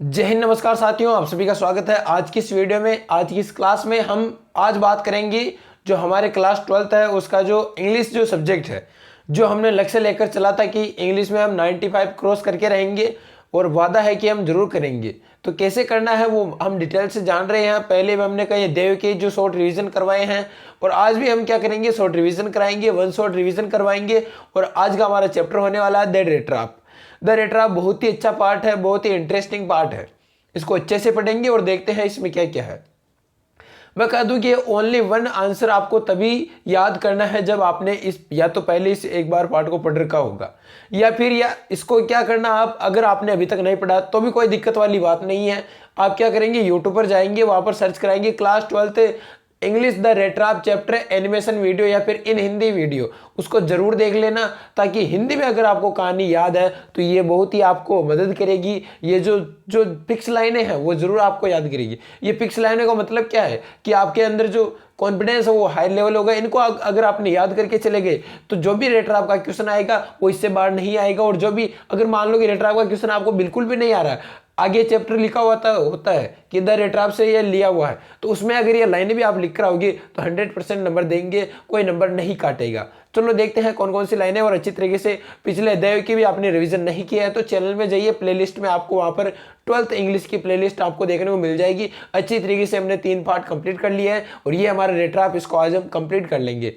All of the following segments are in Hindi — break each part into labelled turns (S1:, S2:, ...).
S1: जय हिंद, नमस्कार साथियों, आप सभी का स्वागत है आज की इस वीडियो में। आज की इस क्लास में हम आज बात करेंगे जो हमारे क्लास 12th है उसका जो इंग्लिश जो सब्जेक्ट है, जो हमने लक्ष्य लेकर चला था कि इंग्लिश में हम 95 क्रॉस करके रहेंगे और वादा है कि हम जरूर करेंगे। तो कैसे करना है वो हम डिटेल से जान रहे हैं। पहले भी हमने कई देव के जो शॉर्ट रिवीजन करवाए हैं और आज भी हम क्या करेंगे, शॉर्ट रिवीजन कराएंगे, वन शॉर्ट रिवीजन करवाएंगे। और आज का हमारा चैप्टर होने वाला है द रेट्राप। द रेट्राप बहुत ही अच्छा पार्ट है, बहुत ही इंटरेस्टिंग पार्ट है। इसको अच्छे से पढ़ेंगे और देखते हैं इसमें क्या क्या है। मैं कह दूं कि ओनली वन आंसर आपको तभी याद करना है जब आपने इस या तो पहले इस एक बार पार्ट को पढ़ रखा होगा, या फिर या इसको क्या करना, आप अगर आपने अभी तक नहीं पढ़ा तो भी कोई दिक्कत वाली बात नहीं है। आप क्या करेंगे, यूट्यूब पर जाएंगे, वहां पर सर्च कराएंगे class 12th English the rattrap chapter animation video या फिर इन हिंदी वीडियो, उसको जरूर देख लेना। ताकि हिंदी में अगर आपको कहानी याद है तो ये बहुत ही आपको मदद करेगी। ये जो जो फिक्स लाइनें हैं वो जरूर आपको याद करेगी। ये फिक्स लाइनें का मतलब क्या है कि आपके अंदर जो कॉन्फिडेंस है वो हाई लेवल होगा। इनको अगर आपने याद करके चले गए तो जो भी रेट्राप का क्वेश्चन आएगा वो इससे बाहर नहीं आएगा। और जो भी अगर मान लो कि रेट्राप का क्वेश्चन आपको बिल्कुल भी नहीं आ रहा है, आगे चैप्टर लिखा होता है कि द रेट्राप से ये लिया हुआ है, तो उसमें अगर ये लाइनें भी आप लिख कर आओगे तो 100% नंबर देंगे, कोई नंबर नहीं काटेगा। चलो देखते हैं कौन कौन सी लाइनें। और अच्छी तरीके से पिछले अध्याय की भी आपने रिवीजन नहीं किया है तो चैनल में जाइए, प्लेलिस्ट में आपको वहां पर 12th इंग्लिश की प्लेलिस्ट आपको देखने को मिल जाएगी। अच्छी तरीके से हमने 3 पार्ट कंप्लीट कर लिया है और ये हमारा रेट्राप, इसको आज हम कंप्लीट कर लेंगे।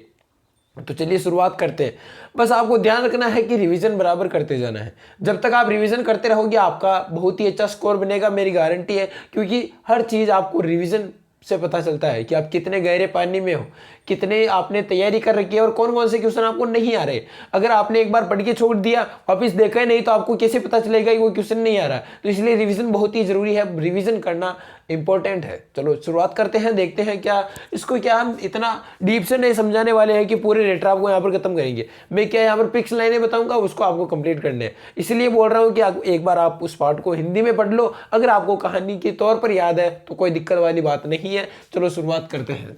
S1: तो चलिए शुरुआत करते हैं। बस आपको ध्यान रखना है कि रिवीजन बराबर करते जाना है। जब तक आप रिवीजन करते रहोगे आपका बहुत ही अच्छा स्कोर बनेगा, मेरी गारंटी है। क्योंकि हर चीज़ आपको रिवीजन से पता चलता है कि आप कितने गहरे पानी में हो, कितने आपने तैयारी कर रखी है और कौन कौन से क्वेश्चन आपको नहीं आ रहे। अगर आपने एक बार पढ़ के छोड़ दिया, वापिस देखा ही नहीं, तो आपको कैसे पता चलेगा कि वो क्वेश्चन नहीं आ रहा। तो इसलिए रिवीजन बहुत ही जरूरी है, रिवीजन करना इंपॉर्टेंट है। चलो शुरुआत करते हैं, देखते हैं क्या इसको, क्या हम इतना डीप से नहीं समझाने वाले हैं कि पूरे रेट्राप को यहाँ पर खत्म करेंगे। मैं क्या यहाँ पर फिक्स लाइनें बताऊंगा, उसको आपको कंप्लीट करने हैं। इसलिए बोल रहा हूँ कि एक बार आप उस पार्ट को हिंदी में पढ़ लो। अगर आपको कहानी के तौर पर याद है तो कोई दिक्कत वाली बात नहीं है। चलो शुरुआत करते हैं।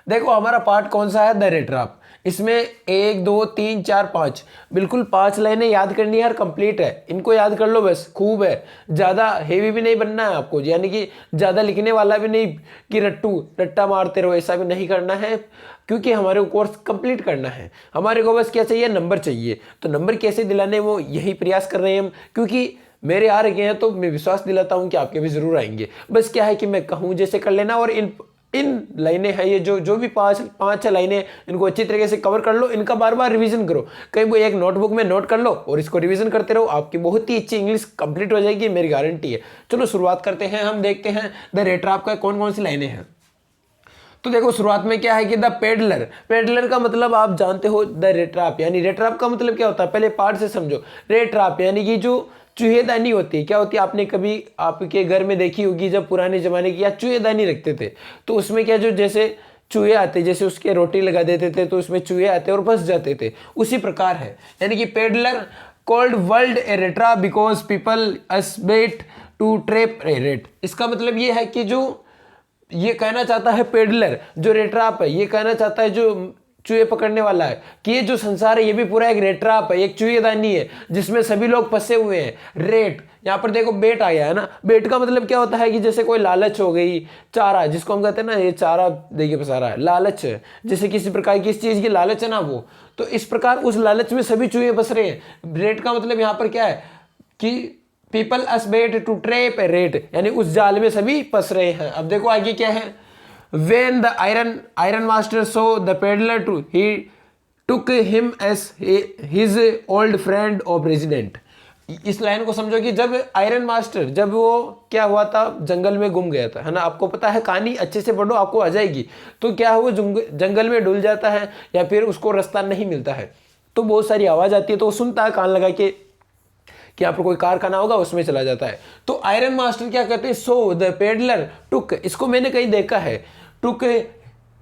S1: देखो हमारा पार्ट कौन सा है, द रेट्राप। इसमें 1 2 3 4 5 बिल्कुल 5 लाइनें याद करनी है और कंप्लीट है। इनको याद कर लो बस, खूब है। ज़्यादा हेवी भी नहीं बनना है आपको, यानी कि ज़्यादा लिखने वाला भी नहीं कि रट्टा मारते रहो, ऐसा भी नहीं करना है। क्योंकि हमारे को कोर्स कंप्लीट करना है। हमारे को बस क्या चाहिए, नंबर चाहिए। तो नंबर कैसे दिलाने वो यही प्रयास कर रहे हैं हम। क्योंकि मेरे आ रहे हैं तो मैं विश्वास दिलाता हूँ कि आपके भी जरूर आएंगे। बस क्या है कि मैं कहूँ जैसे कर लेना। और इन लाइनें हैं ये जो भी पांच 6 लाइनें, इनको अच्छी तरीके से कवर कर लो। इनका बार बार रिवीजन करो, कहीं वो एक नोटबुक में नोट कर लो और इसको रिवीजन करते रहो। आपकी बहुत ही अच्छी इंग्लिश कंप्लीट हो जाएगी, मेरी गारंटी है। चलो शुरुआत करते हैं, हम देखते हैं द रेट्राप का कौन कौन सी लाइनें हैं। तो देखो शुरुआत में क्या है कि द पेडलर। पेडलर का मतलब आप जानते हो, द रेट्राप यानी रेट्राप का मतलब क्या होता है, पहले पार्ट से समझो। रेट्राप यानी कि जो चूहेदानी होती है, क्या होती है, आपने कभी आपके घर में देखी होगी, जब पुराने जमाने की या चूहेदानी रखते थे तो उसमें क्या, जो जैसे चूहे आते, जैसे उसके रोटी लगा देते थे तो उसमें चूहे आते और फंस जाते थे, उसी प्रकार है। यानी कि peddler called world a rattrap because people use bait to trap a rat. इसका मतलब ये है कि जो ये कहना चाहता है पेडलर, जो रेट्राप है, ये कहना चाहता है जो चूहे पकड़ने वाला है कि ये जो संसार है ये भी पूरा एक रेट्राप है, एक चूहेदानी है जिसमें सभी लोग फंसे हुए हैं। रेट, यहाँ पर देखो बेट आ गया है ना। बेट का मतलब क्या होता है कि जैसे कोई लालच हो गई, चारा जिसको हम कहते हैं ना, ये चारा देखिए फंसा रहा है, लालच है। जैसे किसी प्रकार की इस चीज की लालच है ना वो, तो इस प्रकार उस लालच में सभी चूहे फंस रहे हैं। रेट का मतलब यहाँ पर क्या है कि people use bait to trap a rat, यानी उस जाल में सभी फंस रहे हैं। अब देखो आगे क्या है, when the iron master saw the peddler too, he took him as his old friend or president। इस लाइन को समझो कि जब आयरन मास्टर, जब वो क्या हुआ था, जंगल में गुम गया था, है ना। आपको पता है, कहानी अच्छे से पढ़ो आपको आ जाएगी। तो क्या वो जंगल में डूल जाता है या फिर उसको रास्ता नहीं मिलता है, तो बहुत सारी आवाज आती है तो वो सुनता है कान लगा के कि यहाँ पर कोई कारखाना होगा, उसमें चला जाता है। तो आयरन मास्टर क्या कहते हैं, सो द पेडलर टुक, इसको मैंने कहीं देखा है, टुक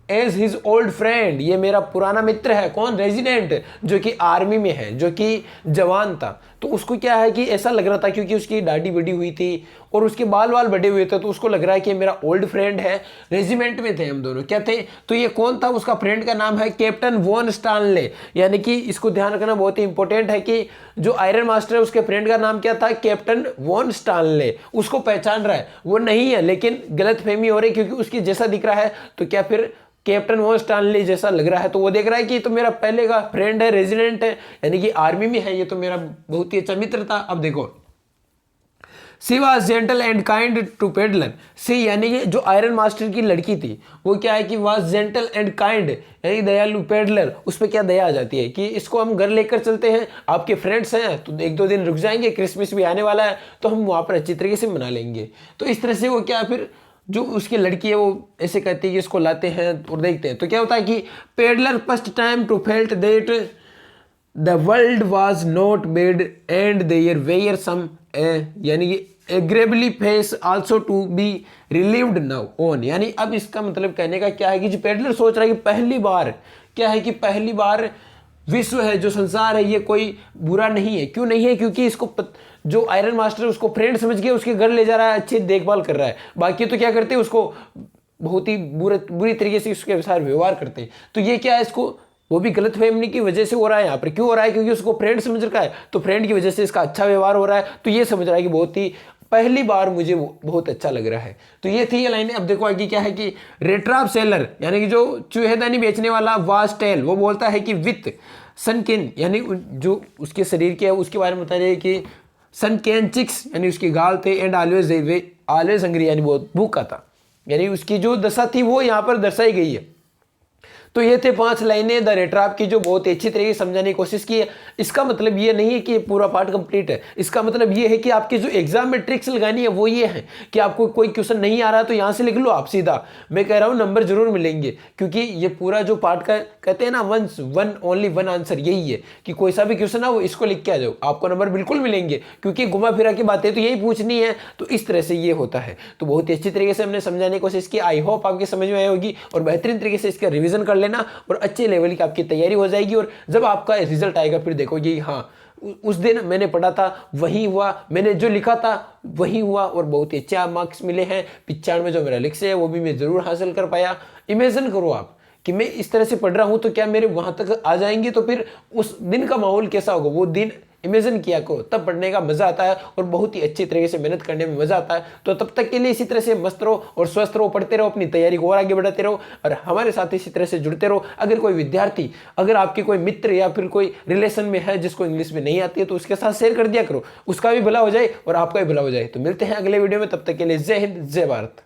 S1: एज हिज ओल्ड फ्रेंड, ये मेरा पुराना मित्र है। कौन? रेजिडेंट, जो कि आर्मी में है, जो कि जवान था। तो उसको क्या है कि ऐसा लग रहा था क्योंकि उसकी दाढ़ी बड़ी हुई थी और उसके बाल वाल बड़े हुए थे, तो उसको लग रहा है कि मेरा ओल्ड फ्रेंड है। रेजिमेंट में थे हम दोनों, क्या थे? तो ये कौन था? उसका फ्रेंड का नाम है कैप्टन वॉन स्टानले। यानी कि इसको ध्यान रखना बहुत ही इंपॉर्टेंट है कि जो आयरन मास्टर है उसके फ्रेंड का नाम क्या था? Captain von Stanley. उसको पहचान रहा है, वो नहीं है, लेकिन गलतफहमी हो रही है क्योंकि उसकी जैसा दिख रहा है। तो क्या फिर कैप्टन वॉन स्टानले जैसा लग रहा है? तो वो देख रहा है कि ये तो मेरा पहले का फ्रेंड है, रेजिडेंट है, यानी कि आर्मी में है, ये तो मेरा बहुत ही अच्छा मित्र था। अब देखो, she was gentle and kind to peddler. She यानी कि जो आयरन मास्टर की लड़की थी वो क्या है कि वॉज जेंटल एंड काइंड, यानी दयालु। पेडलर, उस पर क्या दया आ जाती है कि इसको हम घर लेकर चलते हैं, आपके फ्रेंड्स हैं तो एक दो दिन रुक जाएंगे, क्रिसमस भी आने वाला है तो हम वहाँ पर अच्छी तरीके से मना लेंगे। तो इस तरह से वो क्या, फिर जो उसकी लड़की है वो ऐसे कहती है कि इसको लाते हैं और देखते हैं। तो क्या होता है कि peddler first time to felt that the world was not made and there were some, यानी कि agreeably face also to be relieved now on. यानी अब इसका मतलब कहने का क्या है कि जो पेडलर सोच रहा है कि पहली बार क्या है कि पहली बार विश्व है, जो संसार है, ये कोई बुरा नहीं है। क्यों नहीं है? क्योंकि इसको जो आयरन मास्टर है उसको फ्रेंड समझ के उसके घर ले जा रहा है, अच्छी देखभाल कर रहा है। बाकी तो क्या करते हैं, उसको बहुत ही बुरी तरीके से उसके साथ व्यवहार करते हैं। तो ये क्या है, इसको वो भी गलतफहमी की वजह से हो रहा है। यहाँ पर क्यों हो रहा है? क्योंकि उसको फ्रेंड समझ रखा है, तो फ्रेंड की वजह से इसका अच्छा व्यवहार हो रहा है। तो ये समझ रहा है कि बहुत ही पहली बार मुझे बहुत अच्छा लग रहा है। तो ये थी ये लाइनें। अब देखो आगे क्या है कि रेट्राप सेलर, यानी कि जो चूहेदानी बेचने वाला, वास्टेल, वो बोलता है कि विथ सनकिन, यानी जो उसके शरीर के है उसके बारे में बता रहे हैं कि सनकेन चिक्स, यानी उसकी गाल थे, एंड ऑलवेज हंग्री, यानी बहुत भूखा था। यानी उसकी जो दशा थी वो यहाँ पर दर्शाई गई है। तो ये थे 5 लाइनें द रेट्राप की, जो बहुत ही अच्छी तरीके से समझाने की कोशिश की है। इसका मतलब ये नहीं है कि पूरा पार्ट कंप्लीट है। इसका मतलब ये है कि आपके जो एग्जाम में ट्रिक्स लगानी है वो ये है कि आपको कोई क्वेश्चन नहीं आ रहा तो यहाँ से लिख लो आप सीधा। मैं कह रहा हूँ नंबर जरूर मिलेंगे, क्योंकि ये पूरा जो पार्ट का कहते हैं ना, वन ओनली वन आंसर, यही है कि कोई सा भी क्वेश्चन है वो इसको लिख के आ जाओ, आपको नंबर बिल्कुल मिलेंगे, क्योंकि घुमा फिरा की बातें तो यही पूछनी है। तो इस तरह से ये होता है। तो बहुत ही अच्छी तरीके से हमने समझाने की कोशिश की। आई होप आपकी समझ में आई होगी और बेहतरीन तरीके से इसका रिविजन कर लेना और अच्छे लेवल की आपकी तैयारी हो जाएगी। और जब आपका रिजल्ट आएगा फिर देखोगे हाँ उस दिन मैंने पढ़ा था वही हुआ, मैंने जो लिखा था वही हुआ, और बहुत ही अच्छे मार्क्स मिले हैं। 95 जो मेरा लक्ष्य है वो भी मैं जरूर हासिल कर पाया। इमेजिन करो आप कि मैं इस तरह से पढ़ रहा हूं तो क्या मेरे वहां तक आ जाएंगे, तो फिर उस दिन का माहौल कैसा होगा, वो दिन इमेजिन किया करो, तब पढ़ने का मजा आता है और बहुत ही अच्छी तरीके से मेहनत करने में मजा आता है। तो तब तक के लिए इसी तरह से मस्त रहो और स्वस्थ रहो, पढ़ते रहो, अपनी तैयारी को और आगे बढ़ाते रहो और हमारे साथ इसी तरह से जुड़ते रहो। अगर कोई विद्यार्थी, अगर आपके कोई मित्र या फिर कोई रिलेशन में है जिसको इंग्लिश में नहीं आती है तो उसके साथ शेयर कर दिया करो, उसका भी भला हो जाए और आपका भी भला हो जाए। तो मिलते हैं अगले वीडियो में, तब तक के लिए जय हिंद, जय भारत।